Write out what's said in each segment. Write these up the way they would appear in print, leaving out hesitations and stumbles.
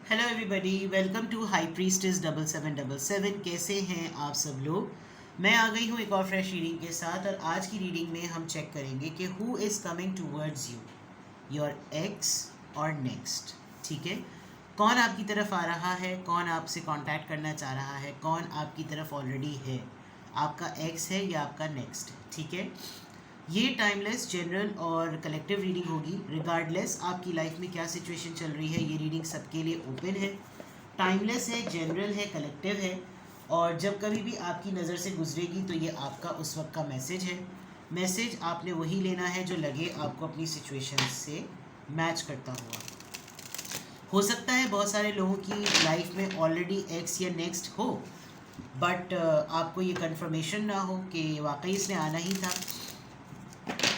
Hello everybody, welcome to high priestess 7777। कैसे हैं आप सब लोग। मैं आ गई हूँ एक और फ्रेश रीडिंग के साथ, और आज की रीडिंग में हम चेक करेंगे कि who is coming towards you, your x और नेक्स्ट। ठीक है, कौन आपकी तरफ आ रहा है, कौन आपसे कांटेक्ट करना चाह रहा है, कौन आपकी तरफ ऑलरेडी है, आपका एक्स है या आपका नेक्स्ट है। ठीक है, ये टाइमलेस, जनरल और कलेक्टिव रीडिंग होगी। रिगार्डलेस आपकी लाइफ में क्या सिचुएशन चल रही है, ये रीडिंग सबके लिए ओपन है। टाइमलेस है, जनरल है, कलेक्टिव है, और जब कभी भी आपकी नज़र से गुजरेगी तो ये आपका उस वक्त का मैसेज है। मैसेज आपने वही लेना है जो लगे आपको अपनी सिचुएशन से मैच करता हुआ। हो सकता है बहुत सारे लोगों की लाइफ में ऑलरेडी एक्स या नेक्स्ट हो, बट आपको ये कंफर्मेशन ना हो कि वाकई इसने आना ही था,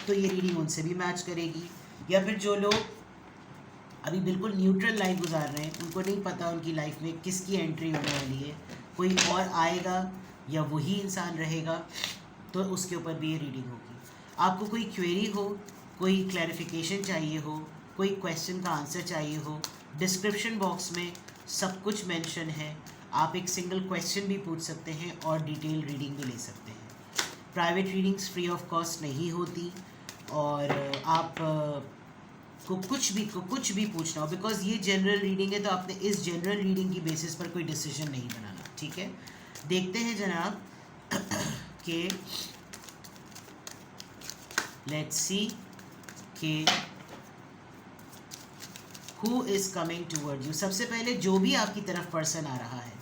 तो ये रीडिंग उनसे भी मैच करेगी। या फिर जो लोग अभी बिल्कुल न्यूट्रल लाइफ गुजार रहे हैं, उनको नहीं पता उनकी लाइफ में किसकी एंट्री होने वाली है, कोई और आएगा या वही इंसान रहेगा, तो उसके ऊपर भी ये रीडिंग होगी। आपको कोई क्वेरी हो, कोई क्लैरिफिकेशन चाहिए हो, कोई क्वेश्चन का आंसर चाहिए हो, डिस्क्रिप्शन बॉक्स में सब कुछ मेंशन है। आप एक सिंगल क्वेश्चन भी पूछ सकते हैं और डिटेल रीडिंग भी ले सकते हैं। Private readings free of cost नहीं होती, और आप को कुछ भी पूछना हो, बिकॉज ये जनरल रीडिंग है, तो आपने इस जनरल रीडिंग की बेसिस पर कोई डिसीजन नहीं बनाना। ठीक है, देखते हैं जनाब कि लेट्स सी कि who is coming toward you. सबसे पहले जो भी आपकी तरफ पर्सन आ रहा है,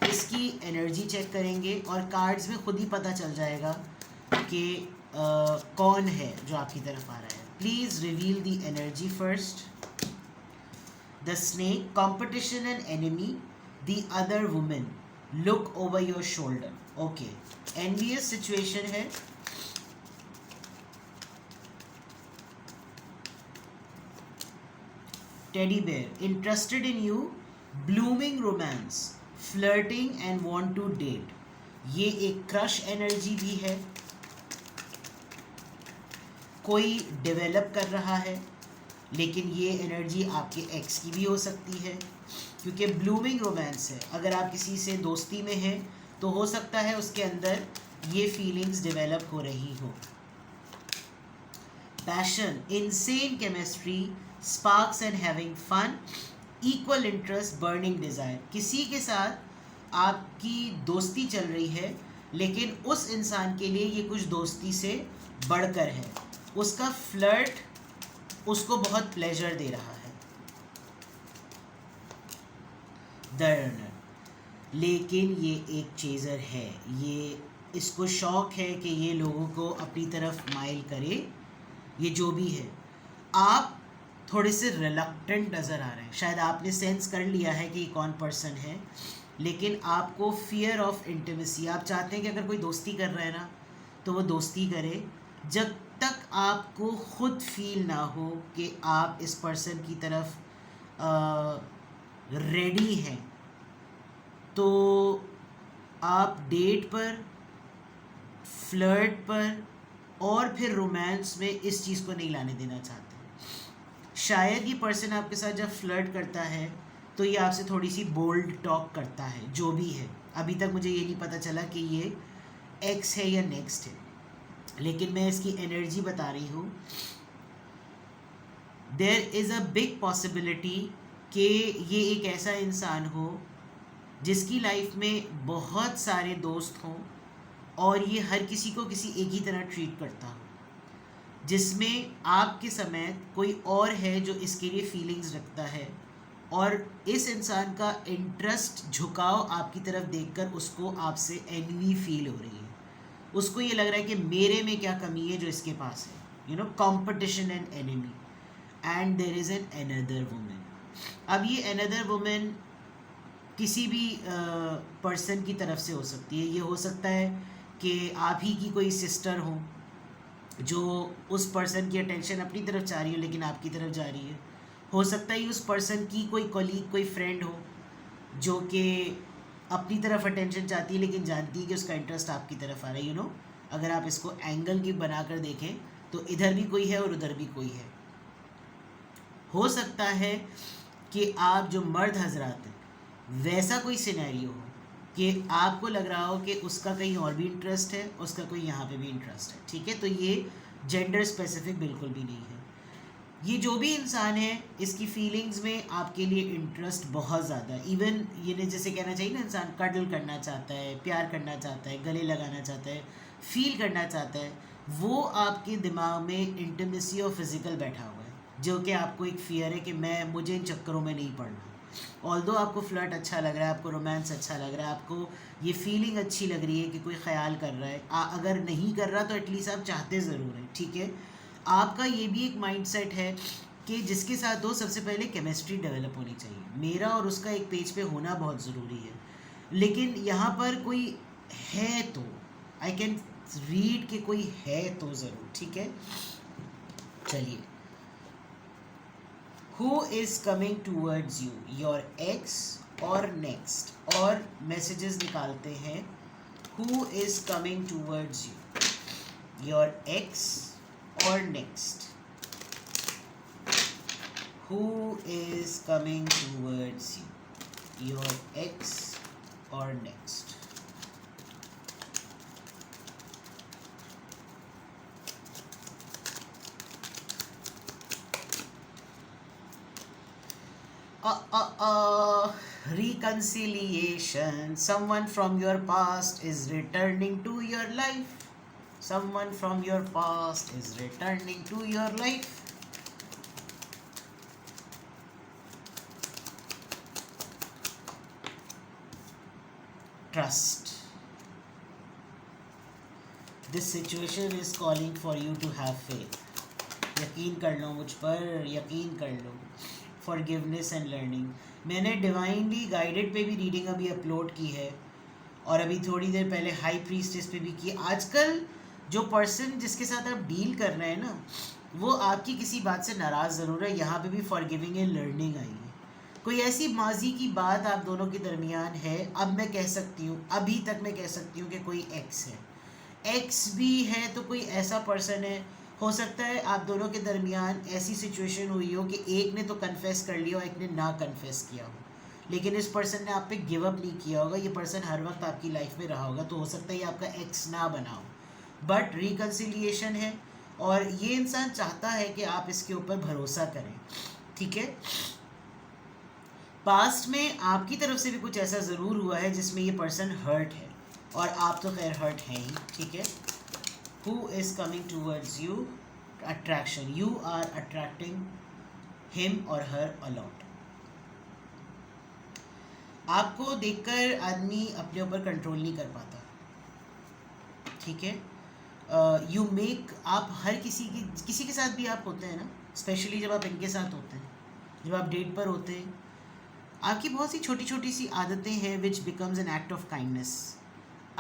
इसकी एनर्जी चेक करेंगे, और कार्ड्स में खुद ही पता चल जाएगा कि कौन है जो आपकी तरफ आ रहा है। Please reveal the energy first. The snake, competition and enemy, the other women, look over your shoulder. Okay, envious situation है। Teddy bear, interested in you, blooming romance, flirting and want to date. ये एक crush energy भी है, कोई develop कर रहा है, लेकिन ये एनर्जी आपके एक्स की भी हो सकती है, क्योंकि ब्लूमिंग रोमांस है। अगर आप किसी से दोस्ती में हैं तो हो सकता है उसके अंदर ये फीलिंग्स डेवलप हो रही हो। Passion, insane chemistry, sparks and having fun, equal interest, burning desire. किसी के साथ आपकी दोस्ती चल रही है, लेकिन उस इंसान के लिए ये कुछ दोस्ती से बढ़कर है। उसका फ्लर्ट उसको बहुत प्लेजर दे रहा है। द रनर, लेकिन ये एक चेज़र है, ये इसको शौक है कि ये लोगों को अपनी तरफ माइल करे। ये जो भी है, आप थोड़े से रिलक्टेंट नज़र आ रहे हैं। शायद आपने सेंस कर लिया है कि कौन पर्सन है, लेकिन आपको फियर ऑफ इंटीमेसी, आप चाहते हैं कि अगर कोई दोस्ती कर रहा है ना, तो वो दोस्ती करे जब तक आपको खुद फील ना हो कि आप इस पर्सन की तरफ रेडी हैं। तो आप डेट पर, फ्लर्ट पर और फिर रोमांस में इस चीज़ को नहीं लाने देना चाहते। शायद ये पर्सन आपके साथ जब फ्लर्ट करता है तो ये आपसे थोड़ी सी बोल्ड टॉक करता है, जो भी है। अभी तक मुझे ये नहीं पता चला कि ये एक्स है या नेक्स्ट है, लेकिन मैं इसकी एनर्जी बता रही हूँ। There is a big possibility कि ये एक ऐसा इंसान हो जिसकी लाइफ में बहुत सारे दोस्त हों, और ये हर किसी को किसी एक ही तरह ट्रीट करता हो, जिसमें आपके समेत कोई और है जो इसके लिए फीलिंग्स रखता है, और इस इंसान का इंटरेस्ट, झुकाव आपकी तरफ देखकर उसको आपसे एनवी फील हो रही है। उसको ये लग रहा है कि मेरे में क्या कमी है जो इसके पास है। You know, competition and enemy, and there is an another women. अब ये अनदर वुमेन किसी भी पर्सन की तरफ से हो सकती है। ये हो सकता है कि आप ही की कोई सिस्टर हो जो उस पर्सन की अटेंशन अपनी तरफ चाह रही हो, लेकिन आपकी तरफ जा रही है। हो सकता है उस पर्सन की कोई कलीग, कोई फ्रेंड हो जो कि अपनी तरफ अटेंशन चाहती है, लेकिन जानती है कि उसका इंटरेस्ट आपकी तरफ आ रहा है। यू नो, अगर आप इसको एंगल की बनाकर देखें तो इधर भी कोई है और उधर भी कोई है। हो सकता है कि आप जो मर्द हजरात हैं वैसा कोई सिनेरियो हो कि आपको लग रहा हो कि उसका कहीं और भी इंटरेस्ट है, उसका कोई यहाँ पे भी इंटरेस्ट है, ठीक है, तो ये जेंडर स्पेसिफिक बिल्कुल भी नहीं है। ये जो भी इंसान है इसकी फीलिंग्स में आपके लिए इंटरेस्ट बहुत ज़्यादा है। इवन ये जैसे कहना चाहिए ना, इंसान कडल करना चाहता है, प्यार करना चाहता है, गले लगाना चाहता है, फील करना चाहता है, वो आपके दिमाग में इंटीमेसी और फिजिकल बैठा हुआ है, जो कि आपको एक फियर है कि मुझे इन चक्करों में नहीं पड़ना। ऑल्दो आपको फ्लर्ट अच्छा लग रहा है, आपको रोमांस अच्छा लग रहा है, आपको ये फीलिंग अच्छी लग रही है कि कोई ख्याल कर रहा है, अगर नहीं कर रहा तो एटलीस्ट आप चाहते ज़रूर हैं, ठीक है। आपका ये भी एक माइंडसेट है कि जिसके साथ हो सबसे पहले केमिस्ट्री डेवलप होनी चाहिए। मेरा और उसका एक पेज पे होना बहुत ज़रूरी है, लेकिन यहाँ पर कोई है तो आई कैन रीड कि कोई है तो ज़रूर, ठीक है। चलिए, who is coming towards you, your x और नेक्स्ट, और मैसेजेस निकालते हैं। Who is coming towards you, your x or next. Who is coming towards you, your ex or next? Reconciliation. Someone from your past is returning to your life. Someone from your past is returning to your life. Trust. This situation is calling for you to have faith. यकीन कर लो मुझ पर, यकीन कर लो। Forgiveness and learning. मैंने divinely guided पे भी reading अभी अपलोड की है, और अभी थोड़ी देर पहले हाई प्रीस्टेस पे भी की। आजकल जो पर्सन जिसके साथ आप डील कर रहे हैं ना, वो आपकी किसी बात से नाराज़ ज़रूर है। यहाँ पे भी फॉरगिविंग एंड लर्निंग आई है। कोई ऐसी माजी की बात आप दोनों के दरमियान है, अब मैं कह सकती हूँ, अभी तक मैं कह सकती हूँ कि कोई एक्स है, एक्स भी है तो कोई ऐसा पर्सन है। हो सकता है आप दोनों के दरमियान ऐसी सिचुएशन हुई हो कि एक ने तो कन्फेस कर लिया और एक ने ना कन्फेस किया हो, लेकिन इस पर्सन ने आप पे गिव अप नहीं किया होगा। ये पर्सन हर वक्त आपकी लाइफ में रहा होगा, तो हो सकता है ये आपका एक्स ना बना हो, बट रिकन्सिलिएशन है, और ये इंसान चाहता है कि आप इसके ऊपर भरोसा करें, ठीक है। पास्ट में आपकी तरफ से भी कुछ ऐसा ज़रूर हुआ है जिसमें ये पर्सन हर्ट है, और आप तो खैर हर्ट हैं ही, ठीक है। Who is coming towards you, attraction, you are attracting him और हर अलॉट। आपको देखकर आदमी अपने ऊपर कंट्रोल नहीं कर पाता, ठीक है। यू मेक, आप हर किसी के साथ भी आप होते हैं ना, स्पेशली जब आप इनके साथ होते हैं, जब आप डेट पर होते हैं, आपकी बहुत सी छोटी छोटी सी आदतें हैं which becomes an act of kindness.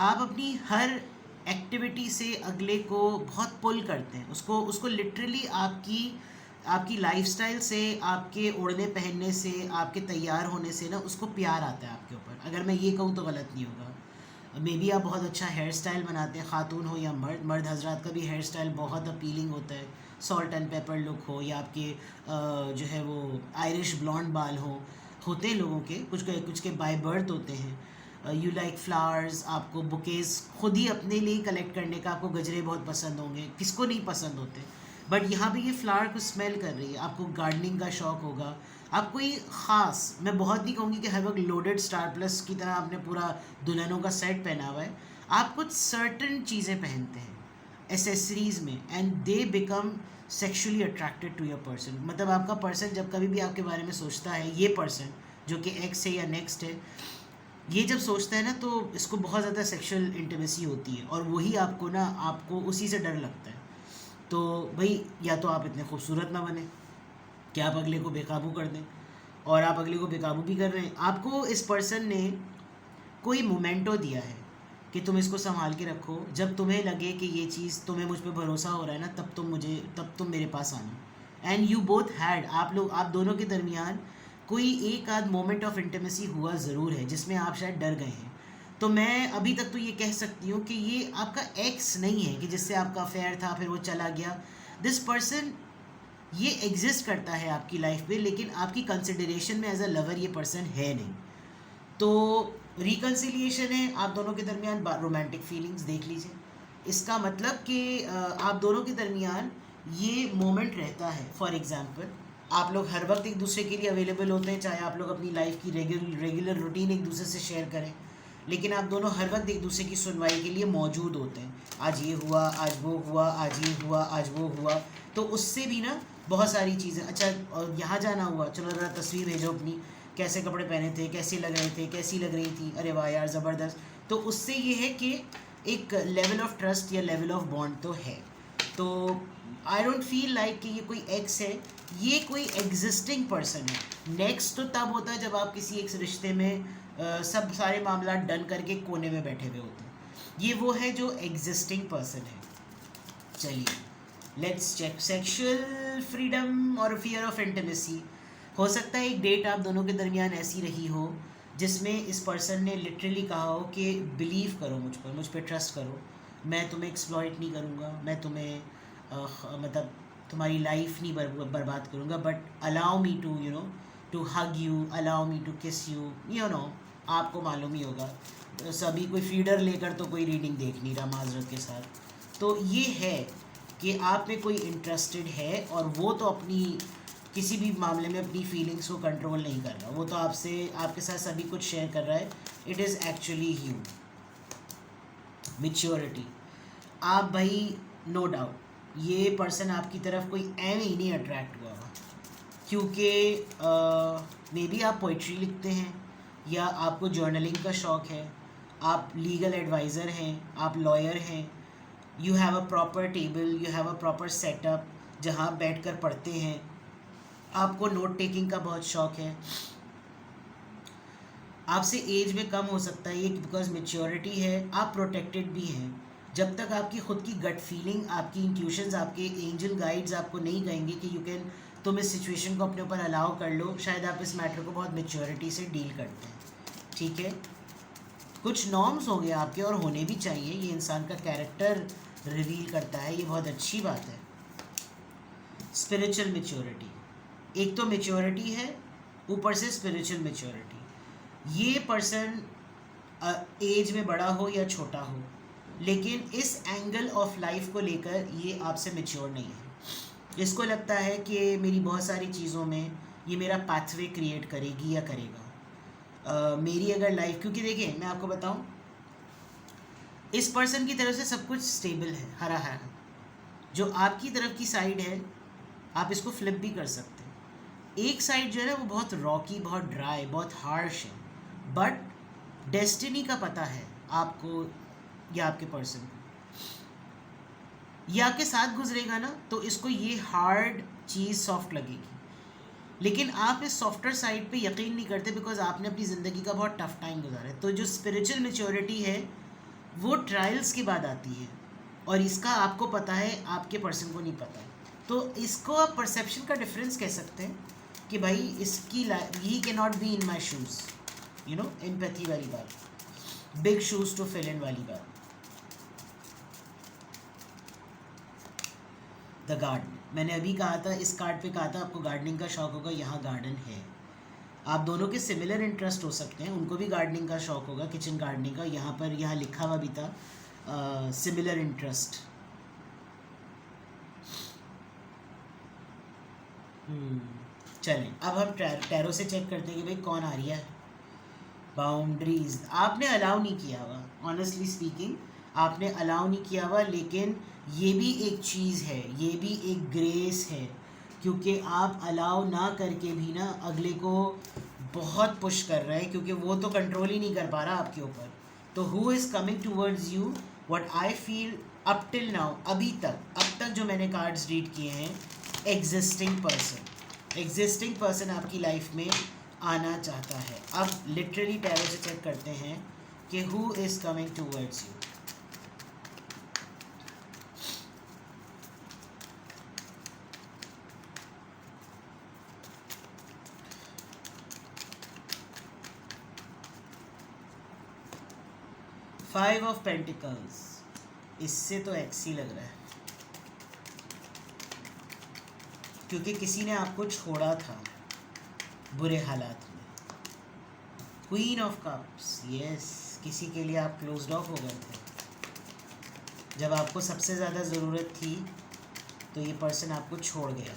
आप अपनी हर एक्टिविटी से अगले को बहुत पुल करते हैं, उसको लिटरली आपकी लाइफस्टाइल से, आपके ओढ़ने पहनने से, आपके तैयार होने से ना उसको प्यार आता है आपके ऊपर। अगर मैं ये कहूँ तो गलत नहीं होगा। मे बी आप बहुत अच्छा हेयर स्टाइल बनाते हैं, ख़ातून हो या मर्द हजरात का भी हेयर स्टाइल बहुत अपीलिंग होता है। सॉल्ट एंड पेपर लुक हो, या आपके जो है वो आयरिश ब्लॉन्ड बाल होते हैं लोगों के, कुछ के बाय बर्थ होते हैं। यू लाइक फ्लावर्स, आपको बुकेज़ खुद ही अपने लिए कलेक्ट करने का, आपको गजरे बहुत पसंद होंगे, किसको नहीं पसंद होते, बट यहाँ पे ये फ्लावर को स्मेल कर रही है। आपको गार्डनिंग का शौक़ होगा, आप कोई ख़ास, मैं बहुत नहीं कहूँगी कि हर वक्त लोडेड स्टार प्लस की तरह आपने पूरा दुल्हनों का सेट पहना हुआ है। आप कुछ सर्टन चीज़ें पहनते हैं एसेसरीज़ में, and they become sexually attracted to your person. मतलब आपका पर्सन जब कभी भी आपके बारे में सोचता है, ये पर्सन जो कि एक्स है या नेक्स्ट है, ये जब सोचता है ना तो इसको बहुत ज़्यादा सेक्शुअल इंटीमेसी होती है, और वही आपको उसी से डर लगता है। तो भाई, या तो आप इतने खूबसूरत ना बने कि आप अगले को बेकाबू कर दें, और आप अगले को बेकाबू भी कर रहे हैं। आपको इस पर्सन ने कोई मोमेंटो दिया है कि तुम इसको संभाल के रखो, जब तुम्हें लगे कि ये चीज़, तुम्हें मुझ पर भरोसा हो रहा है ना, तब तुम मेरे पास आना। एंड यू बोथ हैड, आप दोनों के दरमियान कोई एक आध मोमेंट ऑफ इंटीमेसी हुआ ज़रूर है जिसमें आप शायद डर गए हैं। तो मैं अभी तक तो ये कह सकती हूँ कि ये आपका एक्स नहीं है कि जिससे आपका अफेयर था फिर वो चला गया। दिस पर्सन, ये एग्जिस्ट करता है आपकी लाइफ में, लेकिन आपकी कंसिडरेशन में एज अ लवर ये पर्सन है नहीं। तो रिकन्सिलिएशन है आप दोनों के दरमियान, रोमांटिक फीलिंग्स देख लीजिए। इसका मतलब कि आप दोनों के दरमियान ये मोमेंट रहता है। फॉर एग्जांपल, आप लोग हर वक्त एक दूसरे के लिए अवेलेबल होते हैं, चाहे आप लोग अपनी लाइफ की रेगुलर रूटीन एक दूसरे से शेयर करें, लेकिन आप दोनों हर वक्त एक दूसरे की सुनवाई के लिए मौजूद होते हैं। आज ये हुआ, आज वो हुआ, आज ये हुआ, आज वो हुआ। तो उससे भी ना बहुत सारी चीज़ें, अच्छा और यहाँ जाना हुआ, चलो ज़रा तस्वीर भेजो अपनी, कैसे कपड़े पहने थे, कैसे लग रहे थे, कैसी लग रही थी, अरे वाह यार ज़बरदस्त। तो उससे ये है कि एक लेवल ऑफ ट्रस्ट या लेवल ऑफ बॉन्ड तो है। तो आई डोंट फील लाइक कि ये कोई एक्स है, ये कोई एग्जिस्टिंग पर्सन है। नेक्स्ट तो तब होता है जब आप किसी एक रिश्ते में सब सारे मामला डन करके कोने में बैठे हुए होते हैं। ये वो है जो एग्जिस्टिंग पर्सन है। चलिए लेट्स चेक सेक्सुअल फ्रीडम और फियर ऑफ इंटीमेसी। हो सकता है एक डेट आप दोनों के दरमियान ऐसी रही हो जिसमें इस पर्सन ने लिटरली कहा हो कि बिलीव करो मुझ पर ट्रस्ट करो, मैं तुम्हें एक्सप्लॉइट नहीं करूँगा, मैं तुम्हें मतलब तुम्हारी लाइफ नहीं बर्बाद करूँगा, but allow me to you know to hug you, allow me to kiss you, you know. आपको मालूम ही होगा, सभी कोई फीडर लेकर तो कोई रीडिंग देख नहीं रहा माजरत के साथ। तो ये है कि आप में कोई इंटरेस्टेड है और वो तो अपनी किसी भी मामले में अपनी फीलिंग्स को कंट्रोल नहीं कर रहा, वो तो आपसे आपके साथ सभी कुछ शेयर कर रहा है। It is actually you. Maturity, आप भाई नो डाउट ये पर्सन आपकी तरफ कोई एम ही नहीं अट्रैक्ट हुआ, क्योंकि मे बी आप पोइट्री लिखते हैं या आपको जर्नलिंग का शौक़ है, आप लीगल एडवाइज़र हैं, आप लॉयर हैं, you have a proper table, you have a proper setup जहाँ आप बैठ कर पढ़ते हैं, आपको नोट टेकिंग का बहुत शौक़ है। आपसे एज में कम हो सकता है ये बिकॉज मेच्योरिटी है, आप प्रोटेक्टेड भी हैं। जब तक आपकी ख़ुद की गट फीलिंग, आपकी इंट्यूशंस, आपके एंजल गाइड्स आपको नहीं कहेंगे कि यू कैन, तुम इस सिचुएशन को अपने ऊपर अलाउ कर लो, शायद आप इस मैटर को बहुत मेच्योरिटी से डील करते हैं। ठीक है, कुछ नॉर्म्स हो गए आपके, और होने भी चाहिए, ये इंसान का कैरेक्टर रिवील करता है, ये बहुत अच्छी बात है। स्पिरिचुअल मेच्योरिटी, एक तो मेच्योरिटी है, ऊपर से स्पिरिचुअल मेच्योरिटी। ये पर्सन एज में बड़ा हो या छोटा हो, लेकिन इस एंगल ऑफ लाइफ को लेकर ये आपसे मेच्योर नहीं है। इसको लगता है कि मेरी बहुत सारी चीज़ों में ये मेरा पाथवे क्रिएट करेगी या करेगा। मेरी अगर लाइफ, क्योंकि देखिए मैं आपको बताऊं, इस पर्सन की तरफ से सब कुछ स्टेबल है, हरा है। जो आपकी तरफ की साइड है, आप इसको फ्लिप भी कर सकते हैं। एक साइड जो है ना वो बहुत रॉकी, बहुत ड्राई, बहुत हार्श है, बट डेस्टिनी का पता है आपको या आपके पर्सन को, ये आपके साथ गुजरेगा ना तो इसको ये हार्ड चीज़ सॉफ्ट लगेगी, लेकिन आप इस सॉफ्टर साइड पे यकीन नहीं करते बिकॉज आपने अपनी ज़िंदगी का बहुत टफ टाइम गुजारा है। तो जो स्पिरिचुअल मेच्योरिटी है वो ट्रायल्स के बाद आती है, और इसका आपको पता है, आपके पर्सन को नहीं पता है। तो इसको आप परसेप्शन का डिफरेंस कह सकते हैं कि भाई इसकी he can not be in my shoes, you know, empathy वाली बात, big shoes to fill in वाली बात। द गार्डन, मैंने अभी कहा था, इस कार्ड पे कहा था आपको गार्डनिंग का शौक़ होगा, यहाँ गार्डन है। आप दोनों के सिमिलर इंटरेस्ट हो सकते हैं, उनको भी गार्डनिंग का शौक़ होगा, किचन गार्डनिंग का। यहाँ पर यहाँ लिखा हुआ भी था सिमिलर इंटरेस्ट। चलें अब हम टैरो से चेक करते हैं कि भाई कौन आ रही है। बाउंड्रीज आपने अलाउ नहीं किया हुआ, ऑनेस्टली स्पीकिंग आपने अलाउ नहीं किया हुआ, लेकिन ये भी एक चीज़ है, ये भी एक ग्रेस है, क्योंकि आप अलाउ ना करके भी ना अगले को बहुत पुश कर रहे हैं, क्योंकि वो तो कंट्रोल ही नहीं कर पा रहा आपके ऊपर। तो who is coming towards you, what I fill up till now, अभी तक, अब तक जो मैंने कार्ड्स रीड किए हैं, एग्जिस्टिंग पर्सन आपकी लाइफ में आना चाहता है। अब लिटरली टैरो से चेक करते हैं कि who is coming towards you. Five of pentacles, इससे तो एक्स ही लग रहा है। क्योंकि किसी ने आपको छोड़ा था बुरे हालात में। क्वीन ऑफ कप्स, यस, किसी के लिए आप क्लोज्ड ऑफ हो गए थे जब आपको सबसे ज़्यादा ज़रूरत थी, तो ये पर्सन आपको छोड़ गया।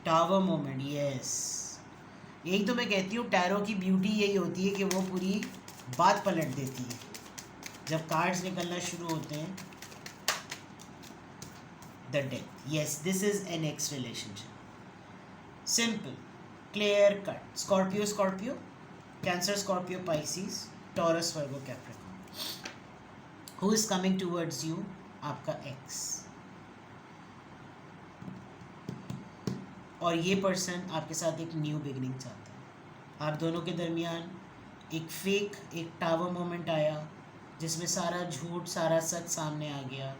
टावर मोमेंट, यस, यही तो मैं कहती हूँ टैरो की ब्यूटी यही होती है कि वो पूरी बात पलट देती है जब कार्ड्स निकलना शुरू होते हैं। The death, yes, this is an x relationship, simple, clear cut. Scorpio Scorpio, cancer Scorpio Pisces, Taurus Virgo Capricorn. Who is coming towards you? आपका एक्स। और ये पर्सन आपके साथ एक न्यू बिगनिंग चाहता है। आप दोनों के दरमियान एक टावर मोमेंट आया जिसमें सारा झूठ सारा सच सामने आ गया।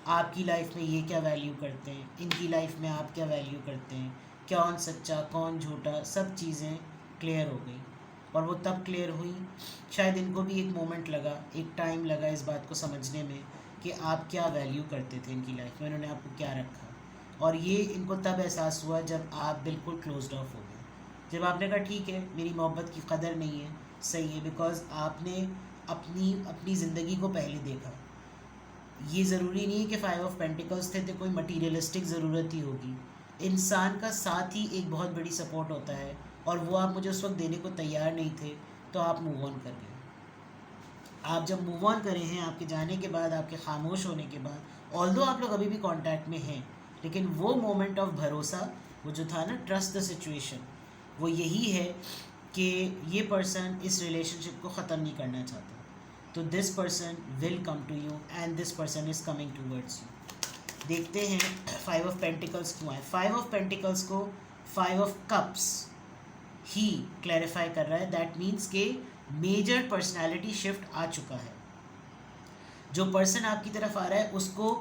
आपकी लाइफ में ये क्या वैल्यू करते हैं, इनकी लाइफ में आप क्या वैल्यू करते हैं, कौन सच्चा कौन झूठा, सब चीज़ें क्लियर हो गई। और वो तब क्लियर हुई, शायद इनको भी एक मोमेंट लगा, एक टाइम लगा इस बात को समझने में कि आप क्या वैल्यू करते थे इनकी लाइफ में, इन्होंने आपको क्या रखा। और ये इनको तब एहसास हुआ जब आप बिल्कुल क्लोज्ड ऑफ हो गए, जब आपने कहा ठीक है मेरी मोहब्बत की कदर नहीं है, सही है, बिकॉज आपने अपनी ज़िंदगी को पहले देखा। ये ज़रूरी नहीं है कि 5 ऑफ पेंटिकल्स थे तो कोई मटीरियलिस्टिक ज़रूरत ही होगी। इंसान का साथ ही एक बहुत बड़ी सपोर्ट होता है, और वो आप मुझे उस वक्त देने को तैयार नहीं थे, तो आप मूव ऑन कर गए। आप जब मूव ऑन करे हैं, आपके जाने के बाद, आपके खामोश होने के बाद, ऑल्दो आप लोग अभी भी कांटेक्ट में हैं, लेकिन वो मोमेंट ऑफ भरोसा, वो जो था ना, ट्रस्ट द सिचुएशन, वो यही है कि ये पर्सन इस रिलेशनशिप को ख़त्म नहीं करना चाहता। तो this person will come to you and this person is coming towards you. देखते हैं 5 ऑफ पेंटिकल्स क्यों आए। 5 ऑफ पेंटिकल्स को 5 ऑफ कप्स ही क्लैरिफाई कर रहा है। दैट मीन्स के मेजर पर्सनैलिटी शिफ्ट आ चुका है। जो पर्सन आपकी तरफ आ रहा है उसको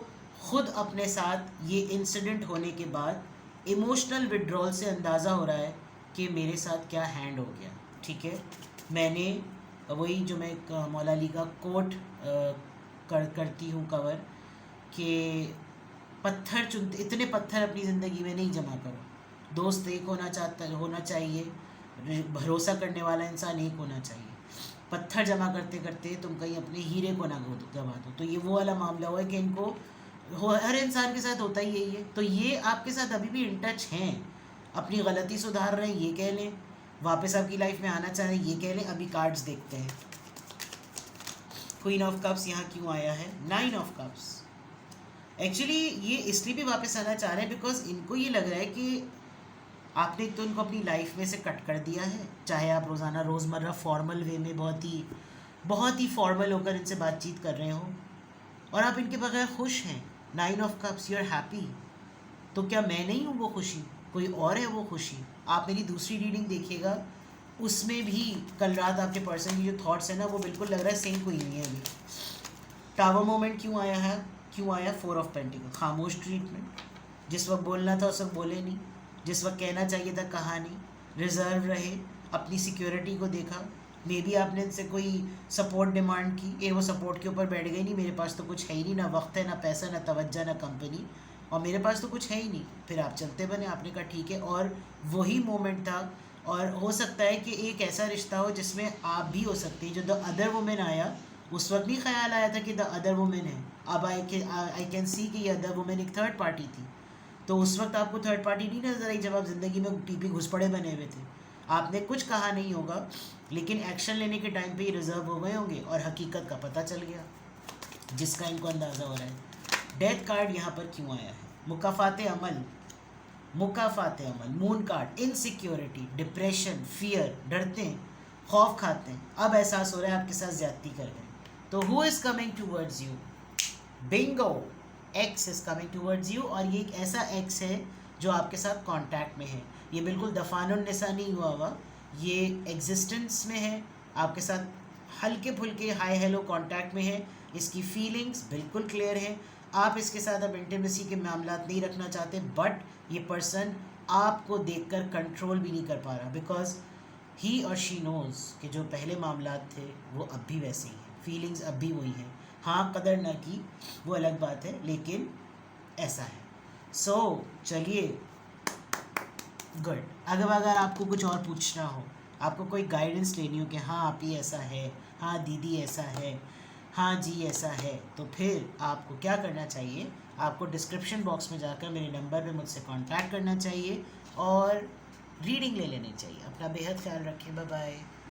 खुद अपने साथ ये इंसिडेंट होने के बाद इमोशनल विड्रॉल से अंदाज़ा हो रहा है कि मेरे साथ क्या हैंड हो गया। ठीक है, मैंने वही जो मैं मौला अली का कोट करती हूँ कवर कि पत्थर चुनते, इतने पत्थर अपनी ज़िंदगी में नहीं जमा करो। दोस्त एक होना चाहिए, भरोसा करने वाला इंसान एक होना चाहिए। पत्थर जमा करते करते तुम कहीं अपने हीरे को ना गवा दो। तो ये वो वाला मामला हुआ है कि इनको हर इंसान के साथ होता ही यही है। तो ये आपके साथ अभी भी इन टच हैं, अपनी गलती सुधार रहे हैं, ये कह लें, वापस आपकी लाइफ में आना चाह रहे हैं, ये कह लें। अभी कार्ड्स देखते हैं। क्वीन ऑफ कप्स यहाँ क्यों आया है? 9 ऑफ कप्स। एक्चुअली ये इसलिए भी वापस आना चाह रहे हैं बिकॉज इनको ये लग रहा है कि आपने तो इनको अपनी लाइफ में से कट कर दिया है। चाहे आप रोज़ाना रोज़मर्रा फॉर्मल वे में बहुत ही फॉर्मल होकर इनसे बातचीत कर रहे हो और आप इनके बगैर खुश हैं। 9 of cups, you are happy. तो क्या मैं नहीं हूँ वो खुशी, कोई और है वो खुशी। आप मेरी दूसरी रीडिंग देखिएगा, उसमें भी कल रात आपके पर्सन की जो थॉट्स हैं ना, वो बिल्कुल लग रहा है सिंक हुई नहीं है अभी। टावर मोमेंट क्यों आया है? क्यों आया? 4 ऑफ पेंटिकल, खामोश ट्रीटमेंट। जिस वक्त बोलना था उस वक्त बोले नहीं, जिस वक्त कहना चाहिए था कहा नहीं, रिजर्व रहे, अपनी सिक्योरिटी को देखा। मे बी आपने इनसे कोई सपोर्ट डिमांड की, ये वो सपोर्ट के ऊपर बैठ गई, नहीं मेरे पास तो कुछ है ही नहीं, ना वक्त है, ना पैसा, ना तवज्जो, ना कंपनी, और मेरे पास तो कुछ है ही नहीं। फिर आप चलते बने, आपने कहा ठीक है, और वही मोमेंट था। और हो सकता है कि एक ऐसा रिश्ता हो जिसमें आप भी हो सकते हैं। जो द अदर वुमेन आया, उस वक्त नहीं ख्याल आया था कि द अदर वुमेन है। अब आई कैन सी कि ये अदर वुमेन एक थर्ड पार्टी थी। तो उस वक्त आपको थर्ड पार्टी नहीं नजर आई जब आप ज़िंदगी में टीपी घुसपड़े बने हुए थे। आपने कुछ कहा नहीं होगा, लेकिन एक्शन लेने के टाइम पे ही रिजर्व हो गए होंगे और हकीकत का पता चल गया, जिसका इनको अंदाज़ा हो रहा है। डेथ कार्ड यहाँ पर क्यों आया है? मुकाफाते अमल, moon card, insecurity, depression, fear, डरते हैं, खौफ खाते हैं, अब एहसास हो रहा है आपके साथ ज्यादती कर रहे हैं। तो who is coming towards you? Bingo, x is coming towards you. और ये एक ऐसा एक्स है जो आपके साथ कांटेक्ट में है। ये बिल्कुल दफानुन निसा नहीं हुआ, ये एग्जिस्टेंस में है, आपके साथ हल्के फुल्के हाई हेलो कांटेक्ट में है। इसकी फीलिंग्स बिल्कुल क्लियर है। आप इसके साथ अब इंटीमेसी के मामला नहीं रखना चाहते, बट ये पर्सन आपको देखकर कंट्रोल भी नहीं कर पा रहा, बिकॉज ही और शी नोज़ कि जो पहले मामलात थे वो अब भी वैसे ही हैं, फीलिंग्स अब भी वही हैं। हाँ, कदर ना की वो अलग बात है, लेकिन ऐसा है। सो चलिए, गुड। अगर आपको कुछ और पूछना हो, आपको कोई गाइडेंस लेनी हो कि हाँ आप ही ऐसा है, हाँ दीदी ऐसा है, हाँ जी ऐसा है, तो फिर आपको क्या करना चाहिए, आपको डिस्क्रिप्शन बॉक्स में जाकर मेरे नंबर पे मुझसे कांटेक्ट करना चाहिए और रीडिंग ले लेनी चाहिए। अपना बेहद ख्याल रखें। Bye bye.